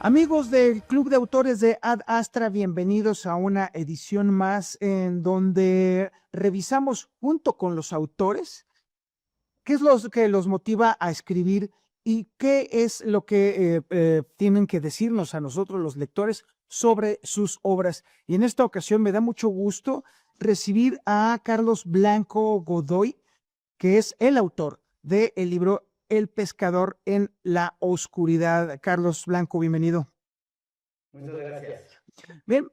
Amigos del Club de Autores de Ad Astra, bienvenidos a una edición más en donde revisamos junto con los autores qué es lo que los motiva a escribir y qué es lo que tienen que decirnos a nosotros los lectores sobre sus obras. Y en esta ocasión me da mucho gusto recibir a Carlos Blanco Godoy, que es el autor del libro El pescador en la oscuridad. Carlos Blanco, bienvenido. Muchas gracias. Bien,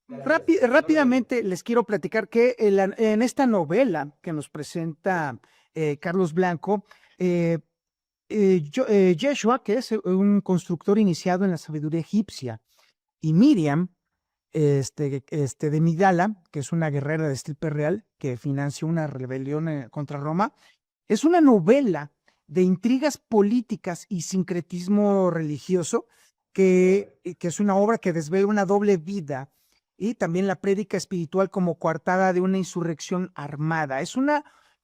Gracias. rápidamente les quiero platicar que en esta novela que nos presenta Carlos Blanco, Yeshua, que es un constructor iniciado en la sabiduría egipcia, y Miriam, de Migdala, que es una guerrera de estirpe real que financia una rebelión contra Roma, es una novela de intrigas políticas y sincretismo religioso que es una obra que desvela una doble vida y también la prédica espiritual como coartada de una insurrección armada.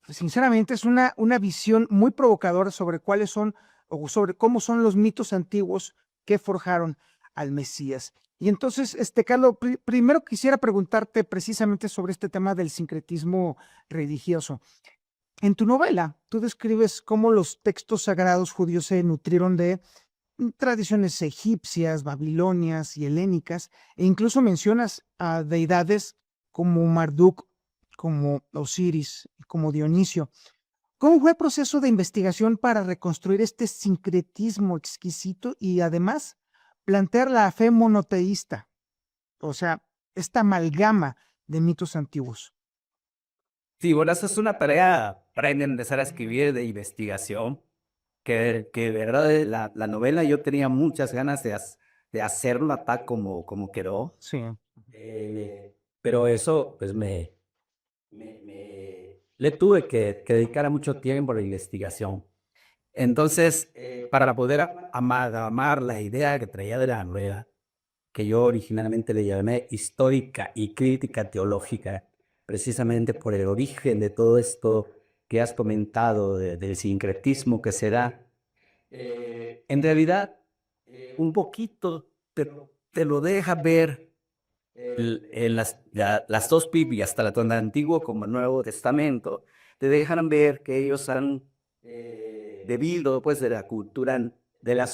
Sinceramente, es una visión muy provocadora sobre cuáles son o sobre cómo son los mitos antiguos que forjaron al Mesías. Y entonces, Carlos, primero quisiera preguntarte precisamente sobre este tema del sincretismo religioso. En tu novela, tú describes cómo los textos sagrados judíos se nutrieron de tradiciones egipcias, babilonias y helénicas, e incluso mencionas a deidades como Marduk, como Osiris, como Dionisio. ¿Cómo fue el proceso de investigación para reconstruir este sincretismo exquisito y además plantear la fe monoteísta? O sea, esta amalgama de mitos antiguos. Sí, bueno, esa es una tarea para empezar a escribir de investigación, que de verdad la novela yo tenía muchas ganas de hacerla tal como quedó, Sí. pero eso pues le tuve que dedicar mucho tiempo a la investigación. Entonces, para poder amalgamar la idea que traía de la novela, que yo originalmente le llamé histórica y crítica teológica, precisamente por el origen de todo esto que has comentado, del sincretismo que se da. En realidad, un poquito te lo deja ver en las dos Biblias, tanto en el Antiguo como el Nuevo Testamento, te dejan ver que ellos han debido pues de las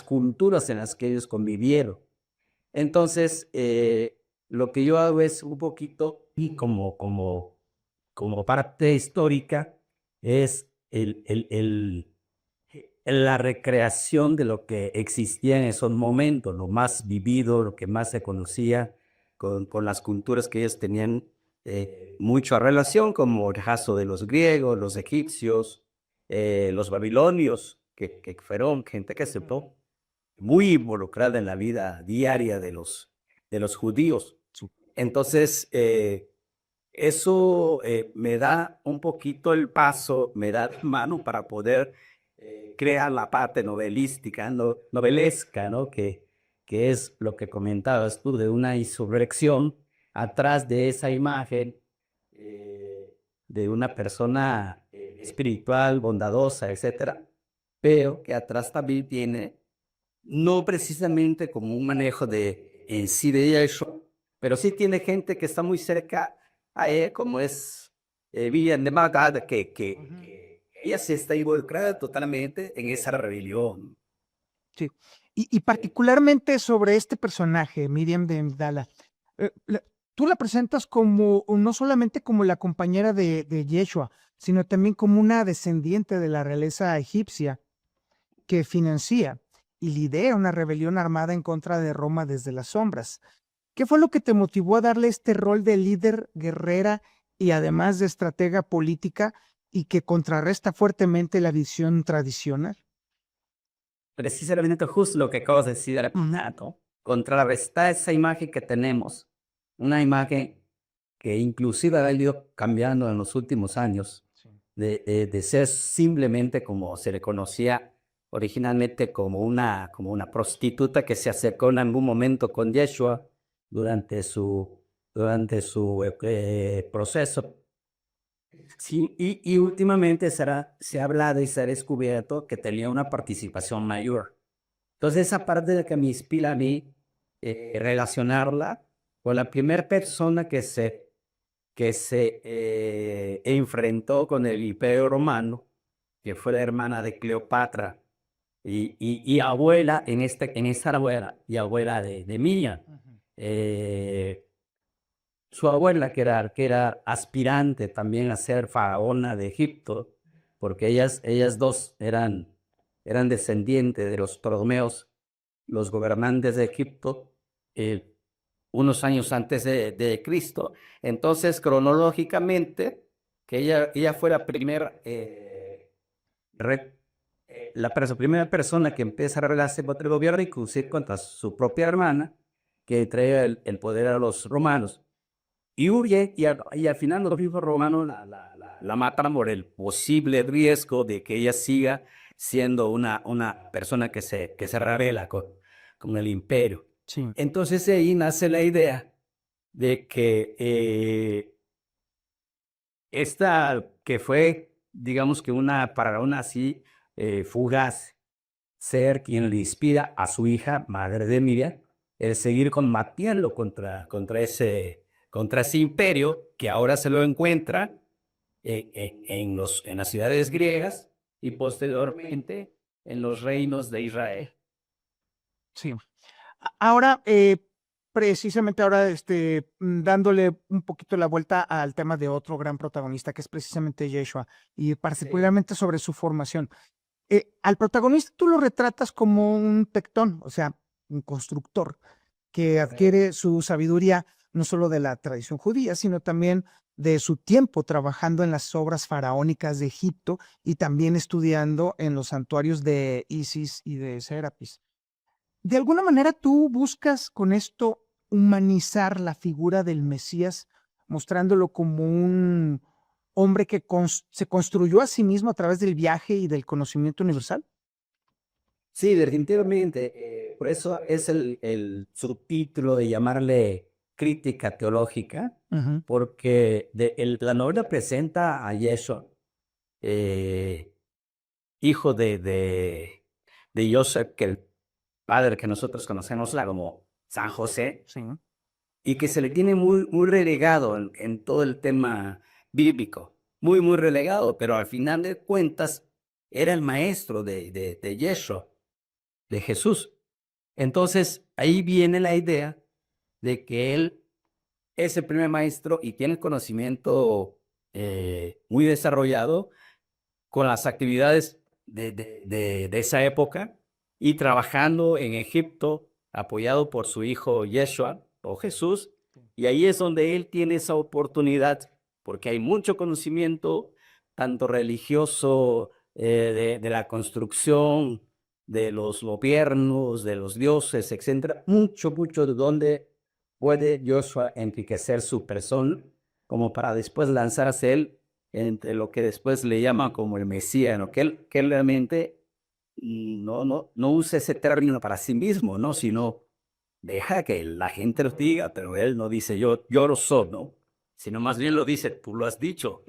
culturas en las que ellos convivieron. Entonces, lo que yo hago es un poquito, y como parte histórica, es la recreación de lo que existía en esos momentos, lo más vivido, lo que más se conocía con las culturas que ellos tenían mucha relación, como el caso de los griegos, los egipcios, los babilonios, que fueron gente que se muy involucrada en la vida diaria de los judíos. Entonces, eso me da un poquito el paso, me da la mano para poder crear la parte novelística, novelesca, ¿no? Que es lo que comentabas tú, de una insurrección atrás de esa imagen de una persona espiritual, bondadosa, etcétera, pero que atrás también tiene no precisamente como un manejo en sí de eso, pero sí tiene gente que está muy cerca a él, como es Vivian de Magada, que ella se está involucrada totalmente en esa rebelión. Sí. Y particularmente sobre este personaje, Miriam de Migdala, tú la presentas como, no solamente como la compañera de Yeshua, sino también como una descendiente de la realeza egipcia que financia y lidera una rebelión armada en contra de Roma desde las sombras. ¿Qué fue lo que te motivó a darle este rol de líder, guerrera y además de estratega política y que contrarresta fuertemente la visión tradicional? Precisamente justo lo que acabas de decir, Nato, contrarrestar esa imagen que tenemos, una imagen que inclusive ha ido cambiando en los últimos años, Sí. de ser simplemente como se le conocía originalmente como una prostituta que se acercó en algún momento con Yeshua durante su proceso. Sí, y últimamente se ha hablado y se ha descubierto que tenía una participación mayor. Entonces, esa parte de que me inspira a mí relacionarla con la primera persona que se enfrentó con el Imperio Romano, que fue la hermana de Cleopatra y abuela, en esta abuela, y abuela de Mía. Su abuela, que era aspirante también a ser faraona de Egipto, porque ellas dos eran descendientes de los Ptolomeos, los gobernantes de Egipto, eh, unos años antes de Cristo. Entonces, cronológicamente, que ella fue la primera persona que empieza a rebelarse contra el gobierno, inclusive contra su propia hermana, que trae el poder a los romanos. Y huye, y al final los mismos romanos la matan por el posible riesgo de que ella siga siendo una persona que se revela con el imperio. Sí. Entonces de ahí nace la idea de que esta que fue, digamos que para una así fugaz, ser quien le inspira a su hija, madre de Miriam, el seguir combatiendo contra ese imperio que ahora se lo encuentra en las ciudades griegas y posteriormente en los reinos de Israel. Sí. Ahora, precisamente ahora, dándole un poquito la vuelta al tema de otro gran protagonista, que es precisamente Yeshua, y particularmente sobre su formación. Al protagonista tú lo retratas como un tectón, o sea, un constructor, que adquiere su sabiduría no solo de la tradición judía, sino también de su tiempo trabajando en las obras faraónicas de Egipto y también estudiando en los santuarios de Isis y de Serapis. De alguna manera tú buscas con esto humanizar la figura del Mesías, mostrándolo como un hombre que se construyó a sí mismo a través del viaje y del conocimiento universal. Sí, definitivamente. Por eso es el subtítulo de llamarle crítica teológica, Ujú. porque la novela presenta a Yeshua, eh, hijo de Joseph, que el padre que nosotros conocemos como San José, Sí. y que se le tiene muy, muy relegado en todo el tema bíblico, muy, muy relegado, pero al final de cuentas era el maestro de Yeshua, de Jesús. Entonces, ahí viene la idea de que él es el primer maestro y tiene el conocimiento muy desarrollado con las actividades de esa época y trabajando en Egipto, apoyado por su hijo Yeshua o Jesús. Y ahí es donde él tiene esa oportunidad, porque hay mucho conocimiento, tanto religioso, de la construcción, de los gobiernos, de los dioses, etcétera, mucho de donde puede Joshua enriquecer su persona, como para después lanzarse él entre lo que después le llaman como el Mesías, ¿no? Que él realmente no usa ese término para sí mismo, ¿no? Sino deja que la gente lo diga, pero él no dice yo lo soy, ¿no? Sino más bien lo dice, tú lo has dicho.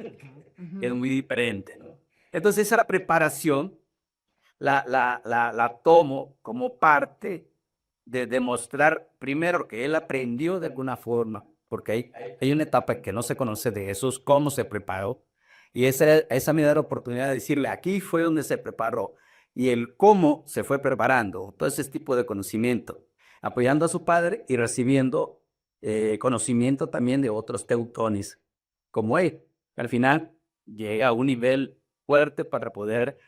Es muy diferente, ¿no? Entonces esa preparación la tomo como parte de demostrar primero que él aprendió de alguna forma, porque hay una etapa que no se conoce de Jesús, cómo se preparó, y esa me da la oportunidad de decirle, aquí fue donde se preparó, y el cómo se fue preparando, todo ese tipo de conocimiento, apoyando a su padre y recibiendo conocimiento también de otros teutones, como él. Al final llega a un nivel fuerte para poder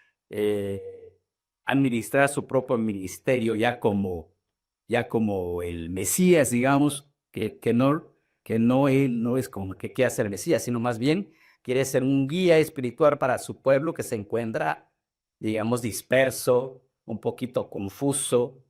administrar su propio ministerio ya como el Mesías, digamos, que no él no es como que quiere hacer el Mesías, sino más bien quiere ser un guía espiritual para su pueblo que se encuentra, digamos, disperso, un poquito confuso,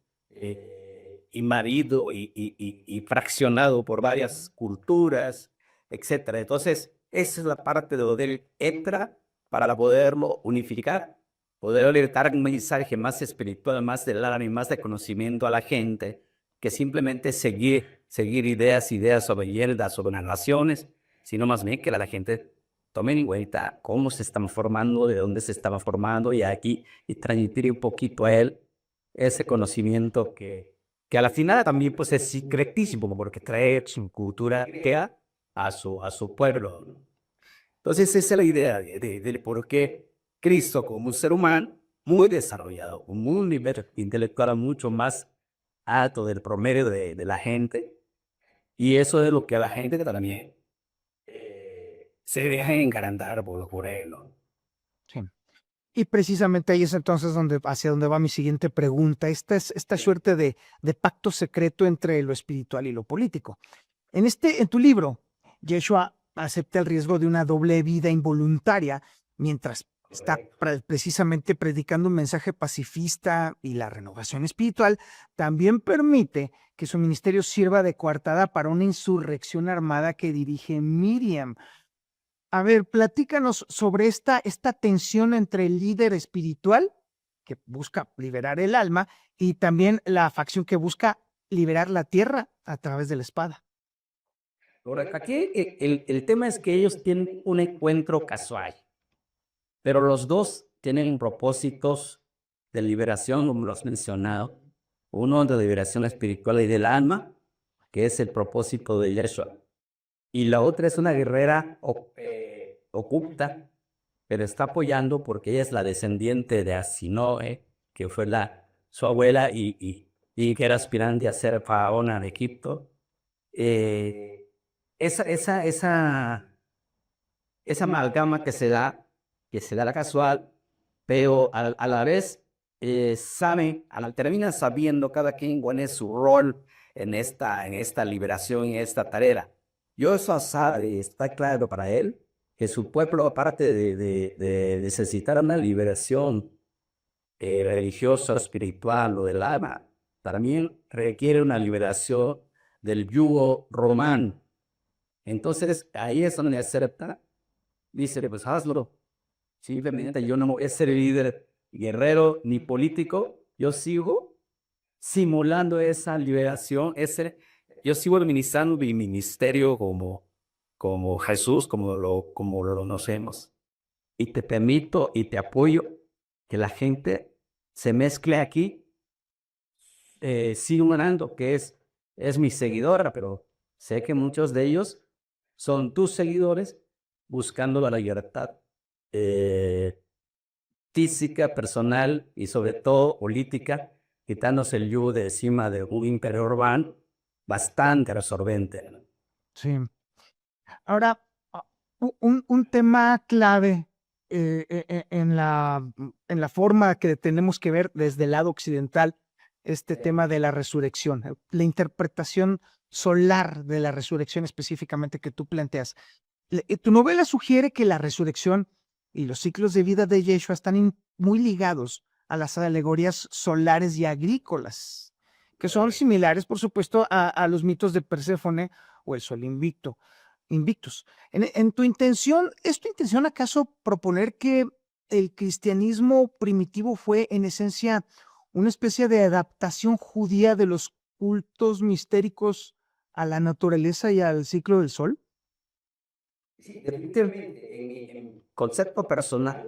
invadido y fraccionado por varias culturas, etcétera. Entonces, esa es la parte de donde él entra para poderlo unificar, poder dar un mensaje más espiritual, más del alma y más de conocimiento a la gente, que simplemente seguir ideas sobre hierbas, sobre narraciones, sino más bien que la gente tome en cuenta cómo se están formando, de dónde se estaba formando, y aquí y transmitir un poquito a él ese conocimiento que que a la final también pues es secretísimo porque trae su cultura a su pueblo, ¿no? Entonces esa es la idea de por qué Cristo como un ser humano muy desarrollado, con un nivel intelectual mucho más alto del promedio de la gente, y eso es lo que a la gente también se deja encantar por él, ¿no? Sí. Y precisamente ahí es entonces hacia donde va mi siguiente pregunta. Esta suerte de pacto secreto entre lo espiritual y lo político. En tu libro, Yeshua acepta el riesgo de una doble vida involuntaria mientras está precisamente predicando un mensaje pacifista y la renovación espiritual. También permite que su ministerio sirva de coartada para una insurrección armada que dirige Miriam. A ver, platícanos sobre esta tensión entre el líder espiritual, que busca liberar el alma, y también la facción que busca liberar la tierra a través de la espada. Ahora, aquí el tema es que ellos tienen un encuentro casual, pero los dos tienen propósitos de liberación, como lo has mencionado. Uno de liberación espiritual y del alma, que es el propósito de Yeshua. Y la otra es una guerrera oculta, pero está apoyando porque ella es la descendiente de Asinoe, que fue su abuela y que era aspirante a ser faraona de Egipto. Eh, esa, esa, esa, esa amalgama que se da la casual, pero a la vez termina sabiendo cada quien cuál es su rol en esta liberación, en esta tarea. Yo eso sabe, está claro para él, que su pueblo, aparte de necesitar una liberación religiosa, espiritual o del alma, también requiere una liberación del yugo romano. Entonces, ahí es donde acepta, dice, pues hazlo. Simplemente yo no voy a ser líder guerrero ni político, yo sigo simulando esa liberación, yo sigo administrando mi ministerio como Jesús, como lo conocemos. Y te permito y te apoyo que la gente se mezcle aquí, sigo ganando, es mi seguidora, pero sé que muchos de ellos son tus seguidores buscando la libertad eh, física, personal y sobre todo política, quitándose el yugo de encima de un imperio urbano bastante absorbente, ¿no? Sí. Ahora, un tema clave en la forma que tenemos que ver desde el lado occidental este tema de la resurrección, la interpretación solar de la resurrección específicamente que tú planteas. Tu novela sugiere que la resurrección y los ciclos de vida de Yeshua están muy ligados a las alegorías solares y agrícolas, que son similares, por supuesto, a los mitos de Perséfone o el sol invictus. ¿Es tu intención acaso proponer que el cristianismo primitivo fue en esencia una especie de adaptación judía de los cultos mistéricos a la naturaleza y al ciclo del sol? Sí, definitivamente, en mi concepto personal,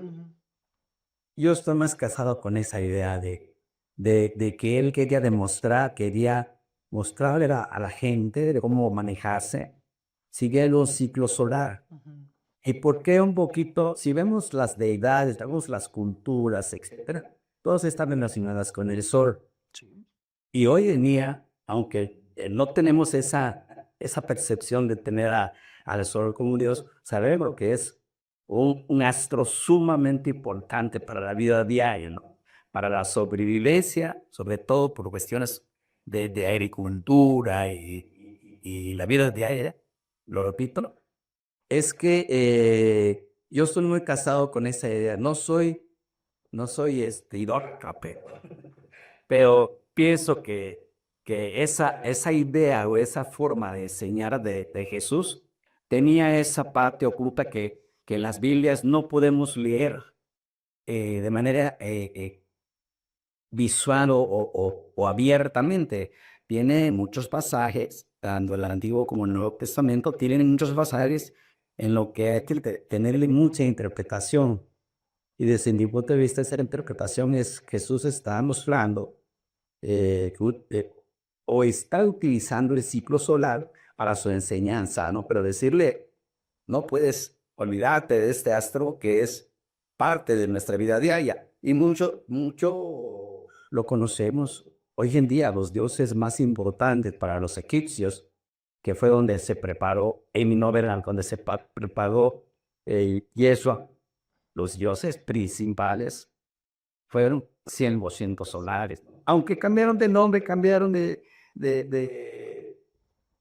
yo estoy más casado con esa idea de que él quería mostrarle a la gente de cómo manejarse, siguiendo un ciclo solar. ¿Y por qué un poquito? Si vemos las deidades, vemos las culturas, etcétera, todas están relacionadas con el sol. Y hoy en día, aunque no tenemos esa percepción de tener al sol como un Dios, sabemos que es un astro sumamente importante para la vida diaria, ¿no? Para la sobrevivencia, sobre todo por cuestiones de agricultura y la vida diaria, lo repito, ¿no? Es que yo estoy muy casado con esa idea. No soy idólatra, pero pienso que esa idea o esa forma de enseñar de Jesús tenía esa parte oculta que las Biblias no podemos leer de manera visual o abiertamente. Tiene muchos pasajes, tanto el Antiguo como el Nuevo Testamento, tienen muchos pasajes en lo que hay que tenerle mucha interpretación. Y desde mi punto de vista, esa interpretación es Jesús está mostrando o está utilizando el ciclo solar para su enseñanza, ¿no? Pero decirle, no puedes olvidarte de este astro que es parte de nuestra vida diaria. Y mucho lo conocemos hoy en día, los dioses más importantes para los egipcios, que fue donde se preparó Amy Noveland, donde se preparó Yeshua. Los dioses principales fueron 100% solares. Aunque cambiaron de nombre, cambiaron de, de,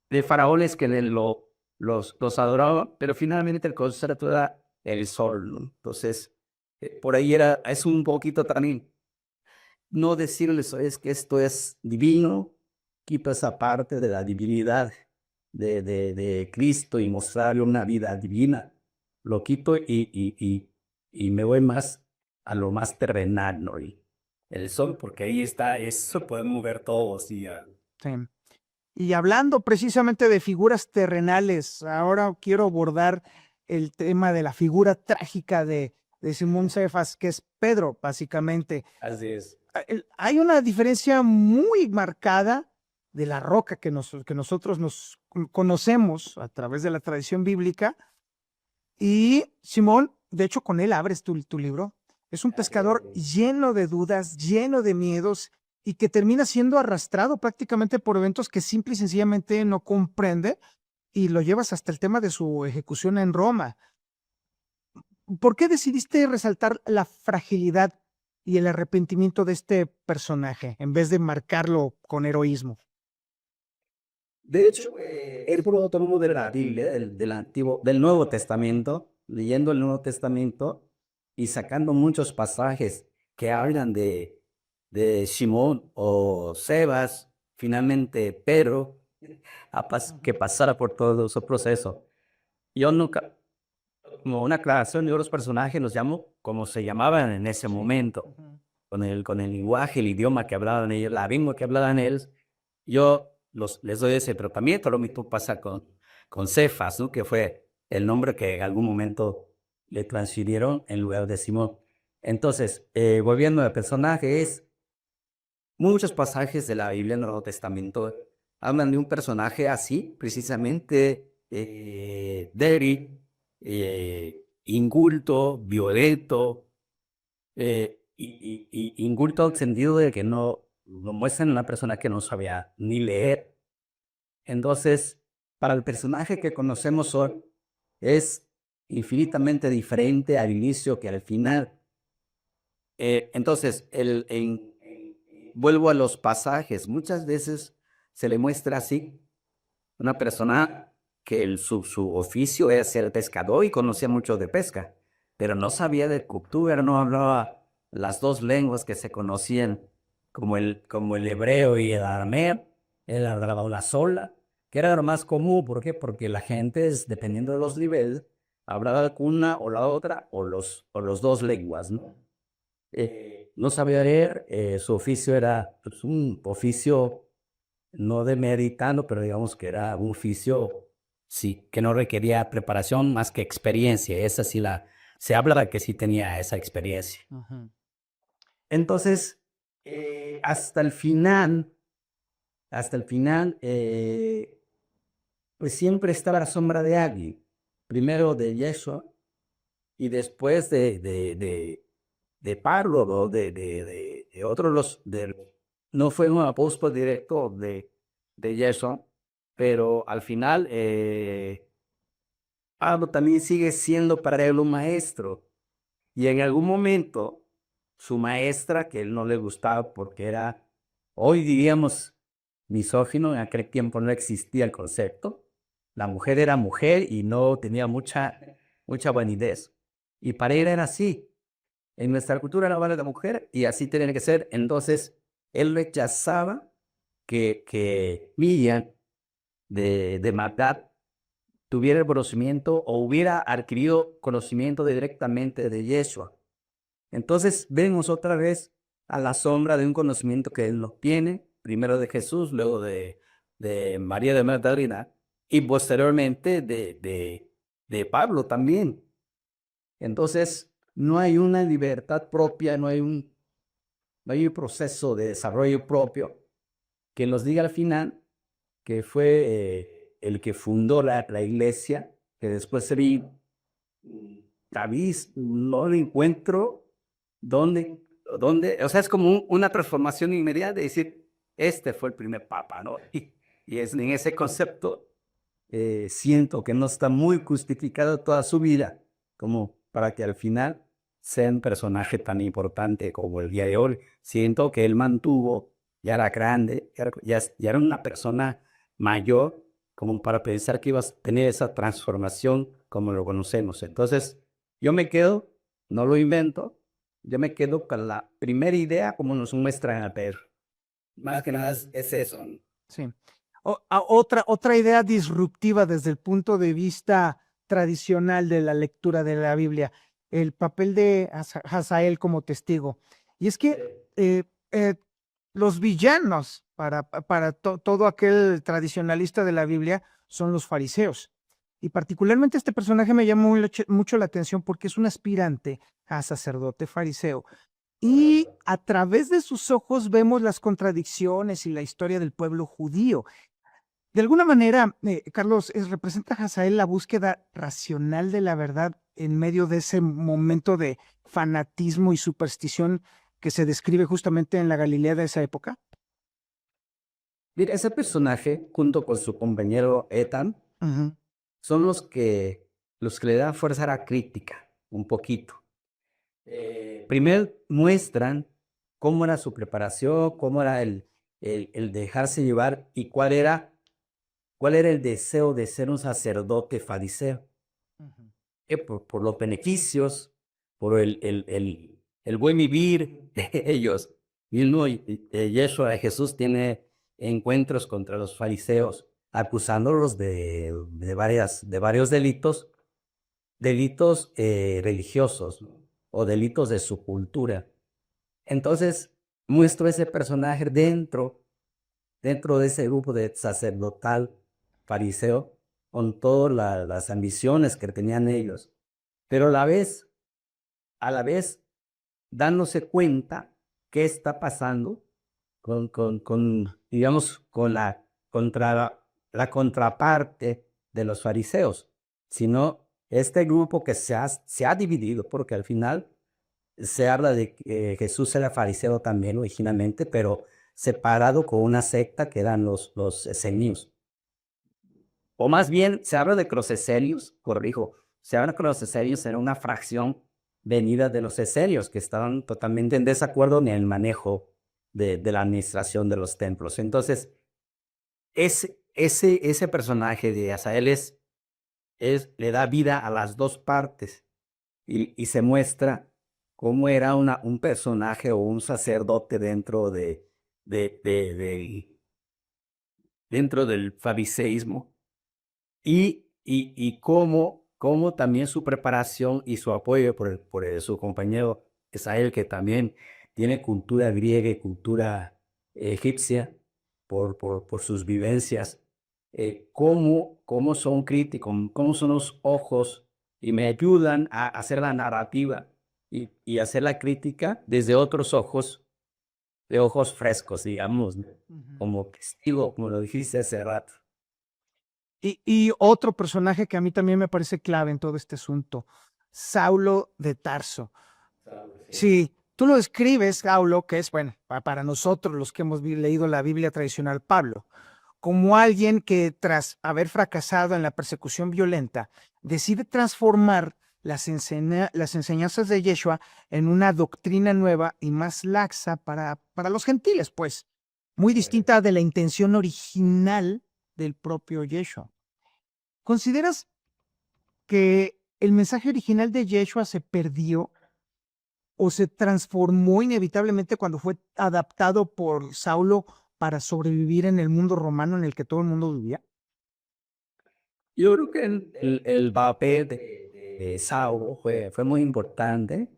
de faraones que los adoraban, pero finalmente el concepto era el sol, ¿no? Entonces, por ahí es un poquito también, no decirles es que esto es divino, quito esa parte de la divinidad de Cristo y mostrarle una vida divina, lo quito y me voy más a lo más terrenal, ¿no? Y el sol, porque ahí está, eso podemos ver todos. Sí. Sí. Y hablando precisamente de figuras terrenales, ahora quiero abordar el tema de la figura trágica de Simón Cefas, que es Pedro, básicamente. Así es. Hay una diferencia muy marcada de la roca que nosotros nos conocemos a través de la tradición bíblica. Y Simón, de hecho, con él abres tu libro. Es un pescador lleno de dudas, lleno de miedos, y que termina siendo arrastrado prácticamente por eventos que simple y sencillamente no comprende, y lo llevas hasta el tema de su ejecución en Roma. ¿Por qué decidiste resaltar la fragilidad y el arrepentimiento de este personaje en vez de marcarlo con heroísmo? De hecho, el puro autónomo de la Biblia, del Nuevo Testamento, leyendo el Nuevo Testamento y sacando muchos pasajes que hablan de Simón o Sebas, finalmente Pedro, que pasara por todo su proceso. Yo nunca, como una aclaración, yo los personajes los llamo como se llamaban en ese momento, con el lenguaje, el idioma que hablaban ellos, la lengua que hablaban ellos. Yo les doy ese tratamiento. Lo mismo pasa con Cefas, ¿no? Que fue el nombre que en algún momento le transfirieron en lugar de Simón. Entonces, volviendo al personaje, muchos pasajes de la Biblia en el Nuevo Testamento hablan de un personaje así, precisamente débil, inculto, violento, inculto en el sentido de que no lo muestran una persona que no sabía ni leer. Entonces, para el personaje que conocemos hoy, es infinitamente diferente al inicio que al final. Entonces, vuelvo a los pasajes. Muchas veces se le muestra así una persona que su oficio era ser pescador y conocía mucho de pesca, pero no sabía de cultura, no hablaba las dos lenguas que se conocían, como el hebreo y el arameo, él hablaba una sola, que era lo más común. ¿Por qué? Porque la gente, dependiendo de los niveles, hablaba una o la otra o los dos lenguas, ¿no? No sabía leer, su oficio era pues, un oficio no demeritando, pero digamos que era un oficio, sí, que no requería preparación más que experiencia. Esa sí se habla de que sí tenía esa experiencia. Entonces, hasta el final, pues siempre estaba la sombra de alguien. Primero de Yeshua y después de Pablo, ¿no? de otros, no fue un apóstol directo de Yeshua, pero al final Pablo también sigue siendo para él un maestro. Y en algún momento, su maestra, que él no le gustaba porque era, hoy diríamos, misógino, en aquel tiempo no existía el concepto. La mujer era mujer y no tenía mucha validez. Y para él era así. En nuestra cultura no vale la mujer y así tiene que ser. Entonces, él rechazaba que Miriam de Magdad tuviera el conocimiento o hubiera adquirido conocimiento directamente de Yeshua. Entonces, vemos otra vez a la sombra de un conocimiento que él no tiene, primero de Jesús, luego de María de Magdalena y posteriormente de Pablo también. Entonces, no hay una libertad propia, no hay un proceso de desarrollo propio que nos diga al final que fue el que fundó la iglesia, que después se vino. David, no lo encuentro dónde, o sea, es como una transformación inmediata de decir, este fue el primer papa, ¿no? Y es en ese concepto, siento que no está muy justificado toda su vida, como para que al final sea un personaje tan importante como el día de hoy. Siento que él mantuvo, ya era grande, ya era una persona mayor, como para pensar que iba a tener esa transformación como lo conocemos. Entonces, yo me quedo, no lo invento, yo me quedo con la primera idea como nos muestran a ver. Más que nada es eso. Sí. Otra idea disruptiva desde el punto de vista tradicional de la lectura de la Biblia, el papel de Hazael como testigo. Y es que los villanos para todo aquel tradicionalista de la Biblia son los fariseos. Y particularmente este personaje me llamó mucho la atención porque es un aspirante a sacerdote fariseo. Y a través de sus ojos vemos las contradicciones y la historia del pueblo judío. De alguna manera, Carlos, representa a Hazael la búsqueda racional de la verdad en medio de ese momento de fanatismo y superstición que se describe justamente en la Galilea de esa época. Mira, ese personaje, junto con su compañero Ethan, Ujú. son los que le dan fuerza a la crítica, un poquito. Primero muestran cómo era su preparación, cómo era el dejarse llevar y cuál era el deseo de ser un sacerdote fariseo. Ujú. Por los beneficios, por el buen vivir de ellos. Mismo Yeshua, Jesús tiene encuentros contra los fariseos, acusándolos de varios delitos religiosos, ¿no? O delitos de su cultura. Entonces, muestro ese personaje dentro de ese grupo de sacerdotal fariseo, con todas las ambiciones que tenían ellos, pero a la vez dándose cuenta qué está pasando digamos, con la contraparte de los fariseos, sino este grupo que se ha dividido, porque al final se habla de que Jesús era fariseo también originalmente, pero separado con una secta que eran los esenios. O más bien, se habla de que los esenios, corrijo, se habla que los esenios eran una fracción venida de los esenios, que estaban totalmente en desacuerdo en el manejo de la administración de los templos. Entonces, ese personaje de Asael le da vida a las dos partes y se muestra cómo era un personaje o un sacerdote de, de- de- dentro del fariseísmo y cómo también su preparación y su apoyo por su compañero Israel, que también tiene cultura griega y cultura egipcia por sus vivencias, cómo son críticos, cómo son los ojos y me ayudan a hacer la narrativa y hacer la crítica desde otros ojos, de ojos frescos, digamos, ¿no? Ujú. Como testigo, como lo dijiste hace rato. Y otro personaje que a mí también me parece clave en todo este asunto, Saulo de Tarso. Sí, tú lo escribes, Saulo, que es, bueno, para nosotros los que hemos leído la Biblia tradicional, Pablo, como alguien que tras haber fracasado en la persecución violenta, decide transformar las enseñanzas de Yeshua en una doctrina nueva y más laxa para los gentiles, pues, muy distinta de la intención original del propio Yeshua. ¿Consideras que el mensaje original de Yeshua se perdió o se transformó inevitablemente cuando fue adaptado por Saulo para sobrevivir en el mundo romano en el que todo el mundo vivía? Yo creo que el papel de Saulo fue muy importante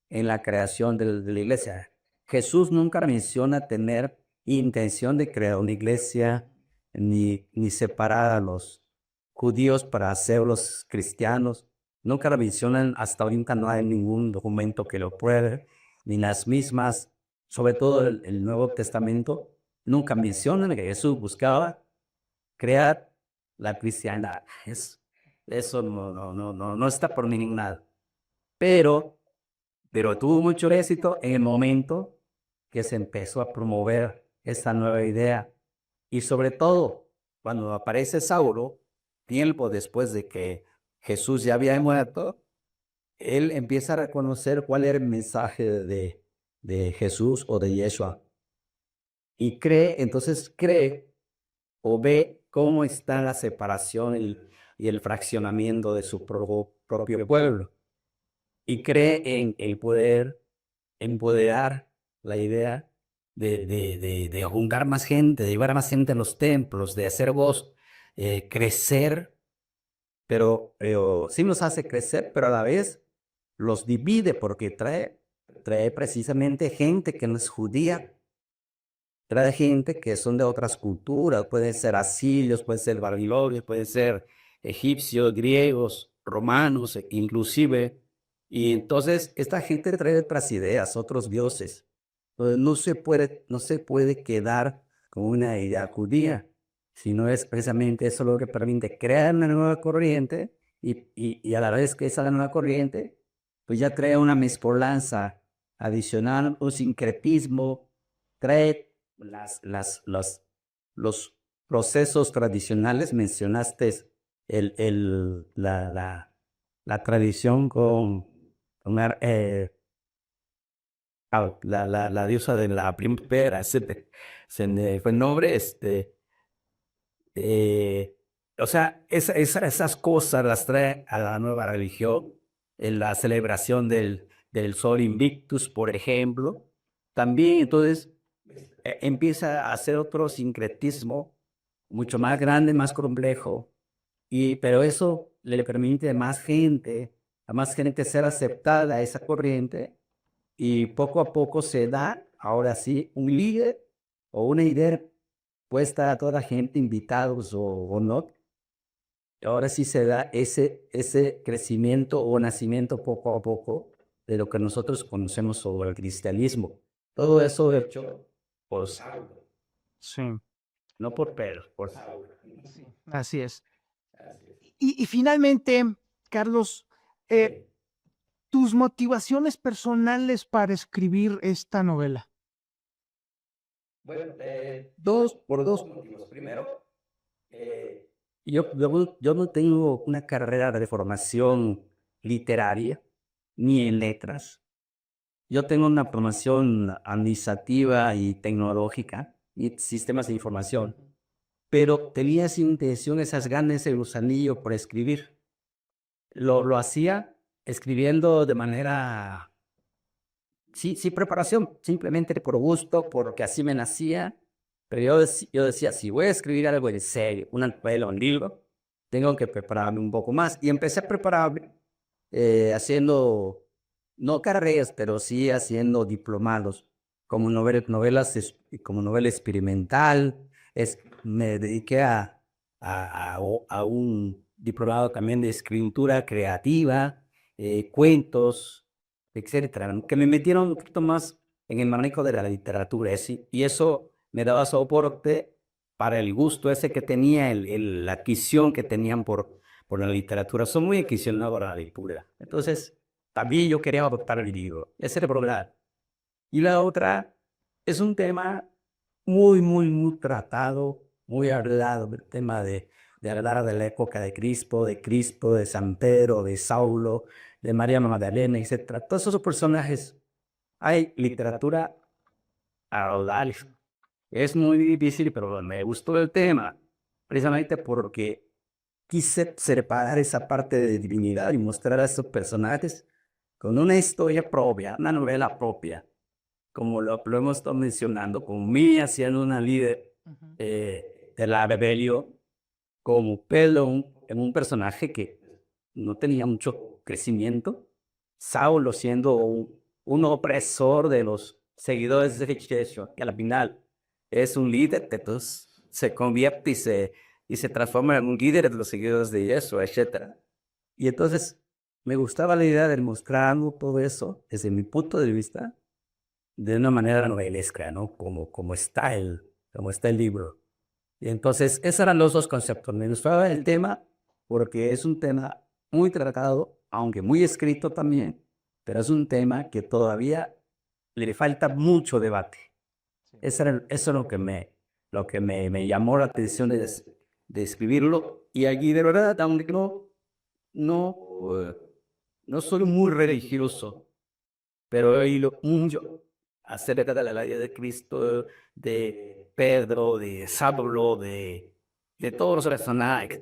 en la creación de la iglesia. Jesús nunca menciona tener intención de crear una iglesia ni separar a los judíos para hacerlos cristianos. Nunca lo mencionan, hasta ahorita no hay ningún documento que lo pruebe, ni las mismas, sobre todo el Nuevo Testamento, nunca mencionan que Jesús buscaba crear la cristiandad. Eso no está por ningún lado. Pero tuvo mucho éxito en el momento que se empezó a promover esta nueva idea. Y sobre todo, cuando aparece Saulo, tiempo después de que Jesús ya había muerto, él empieza a reconocer cuál era el mensaje de Jesús o de Yeshua. Y entonces cree o ve cómo está la separación y el fraccionamiento de su propio pueblo. Y cree en el poder empoderar la idea de juntar más gente, de llevar a más gente a los templos, de hacer voz, crecer, pero sí nos hace crecer, pero a la vez los divide porque trae precisamente gente que no es judía, trae gente que son de otras culturas, pueden ser asirios, pueden ser babilonios, pueden ser egipcios, griegos, romanos, inclusive. Y entonces esta gente trae otras ideas, otros dioses. Entonces no se puede quedar con una idea judía, sino es precisamente eso lo que permite crear una nueva corriente y a la vez que esa nueva corriente, pues ya trae una mezcolanza adicional, un sincretismo, trae los procesos tradicionales. Mencionaste la tradición con la diosa de la primavera, se me fue el nombre, o sea, esas cosas las trae a la nueva religión, en la celebración del Sol Invictus, por ejemplo. También, entonces, empieza a hacer otro sincretismo mucho más grande, más complejo, pero eso le permite a más gente ser aceptada a esa corriente, y poco a poco se da, ahora sí, un líder o una idea puesta a toda la gente, invitados o no. Ahora sí se da ese crecimiento o nacimiento poco a poco de lo que nosotros conocemos sobre el cristianismo. Todo eso hecho por Saulo, Sí, no por Pedro, por Saulo. sí, así es. Y finalmente, Carlos, Sí. tus motivaciones personales para escribir esta novela. Bueno, por dos motivos. Primero, yo no tengo una carrera de formación literaria ni en letras. Yo tengo una formación administrativa y tecnológica y sistemas de información, pero tenía esa intención, esas ganas, ese gusanillo por escribir. Lo hacía escribiendo de manera, sí, sin preparación, simplemente por gusto, porque así me nacía. Pero yo decía, si voy a escribir algo en serio, una novela, un libro, tengo que prepararme un poco más. Y empecé a prepararme haciendo, no carreras, pero sí haciendo diplomados, como como novela experimental. Me dediqué a un diplomado también de escritura creativa, cuentos, etcétera, que me metieron un poquito más en el manejo de la literatura, y eso me daba soporte para el gusto ese que tenía, la adquisición que tenían por la literatura. Son muy aficionados a la lectura. Entonces, también yo quería adoptar el libro. Ese era el problema. Y la otra es un tema muy tratado, muy hablado, el tema de hablar de la época de Cristo, de San Pedro, de Saulo, de María Magdalena, etc. Todos esos personajes, hay literatura a hablar. Es muy difícil, pero me gustó el tema, precisamente porque quise separar esa parte de divinidad y mostrar a esos personajes con una historia propia, una novela propia, como lo hemos estado mencionando, con Mía siendo una líder de la rebelión, como Pedro, en un personaje que no tenía mucho crecimiento, Saulo siendo un opresor de los seguidores de Yeshua, que al final es un líder, entonces se convierte y se transforma en un líder de los seguidores de Yeshua, etc. Y entonces me gustaba la idea de mostrar todo eso desde mi punto de vista de una manera novelesca, ¿no? Como está como está el libro. Y entonces, esos eran los dos conceptos. Me gustaba el tema porque es un tema muy tratado, aunque muy escrito también, pero es un tema que todavía le falta mucho debate. Eso es lo que me llamó la atención de escribirlo. Y allí, de verdad, aunque no, eh, no soy muy religioso, pero he oído mucho acerca de la vida de Cristo, de Pedro, de Pablo, de todos los personajes.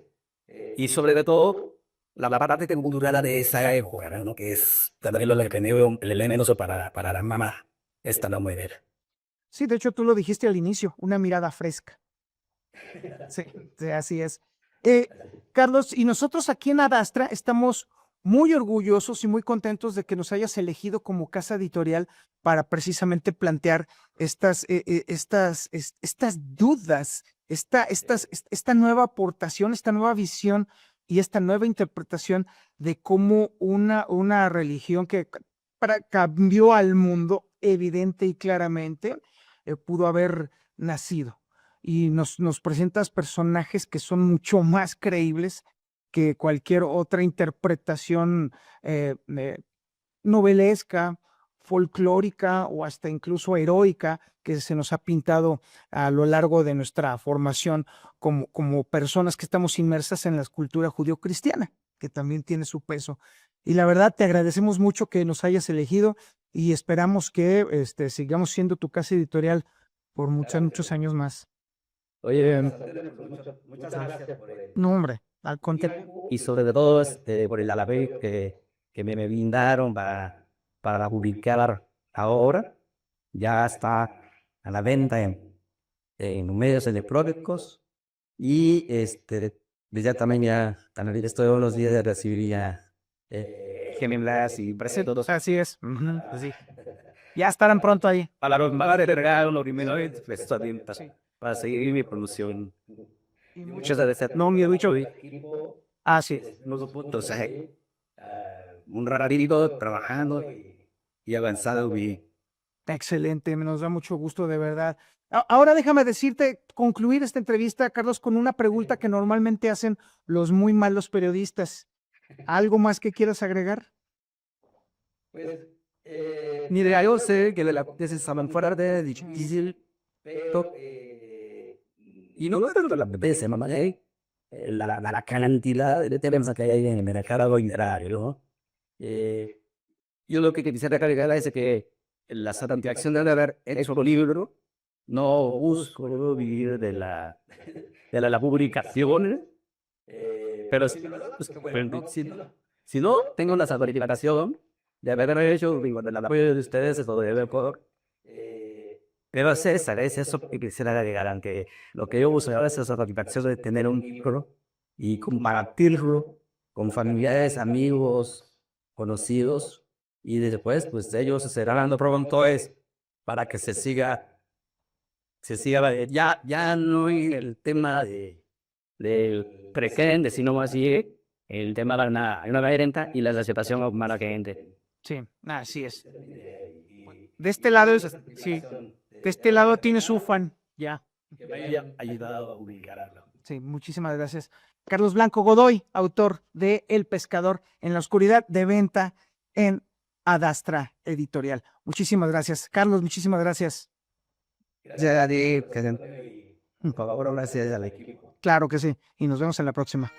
Y sobre todo, la parte cultural de esa época, ¿no? Que es también lo que el elemento para la mamá. Esta no mujer. Sí, de hecho tú lo dijiste al inicio, una mirada fresca. Sí, sí, así es. Eh, Carlos, y nosotros aquí en Adastra estamos muy orgullosos y muy contentos de que nos hayas elegido como casa editorial para precisamente plantear estas dudas, esta nueva aportación, esta nueva visión y esta nueva interpretación de cómo una religión que cambió al mundo evidente y claramente pudo haber nacido y nos presentas personajes que son mucho más creíbles que cualquier otra interpretación novelesca, folclórica o hasta incluso heroica que se nos ha pintado a lo largo de nuestra formación como personas que estamos inmersas en la cultura judío-cristiana, que también tiene su peso. Y la verdad, te agradecemos mucho que nos hayas elegido y esperamos que sigamos siendo tu casa editorial por muchos años más. Oye, muchas gracias por No, hombre, al contrario. y sobre todo por el apoyo que me brindaron para publicar ahora. Ya está a la venta en medios electrónicos y pues ya también todos los días recibiría gemelas y presentados. Así es. Ujú, así. Ya estarán pronto ahí. Para los más de regalo, lo primero es pues, también Sí. para seguir mi producción. Y Muchas gracias. no, mi bicho. Ah, sí. Los puntos, un ratito trabajando y avanzado bien. Excelente, nos da mucho gusto, de verdad. Ahora déjame decirte, concluir esta entrevista, Carlos, con una pregunta que normalmente hacen los muy malos periodistas. ¿Algo más que quieras agregar? Mire, yo sé que la tesis estaban fuera de difícil, pero, y no tanto la veces, mamá, la cantidad de temas que hay en el mercado literario, ¿no? Yo lo que quisiera cargar es que la satisfacción de haber hecho un libro, no busco vivir de la publicación, pero si no, tengo la satisfacción de haber hecho, digo, del apoyo de ustedes, eso de ver. Pero César, es eso que quisiera agregar, aunque lo que yo uso ahora es esa satisfacción de tener un libro y compartirlo con familiares, amigos, conocidos, y después, pues ellos se serán dando pronto es para que se siga, ya no en el tema de pretende, sino más bien el tema de una renta y la aceptación a la gente. Sí, así es. De este lado sí, de este lado tiene su fan, ya. Que me haya ayudado a ubicarlo. Sí, muchísimas gracias. Carlos Blanco Godoy, autor de El Pescador en la Oscuridad, de venta en Adastra Editorial. Muchísimas gracias. Carlos, muchísimas gracias. Gracias a ti, por favor, gracias al equipo. Claro que sí. Y nos vemos en la próxima.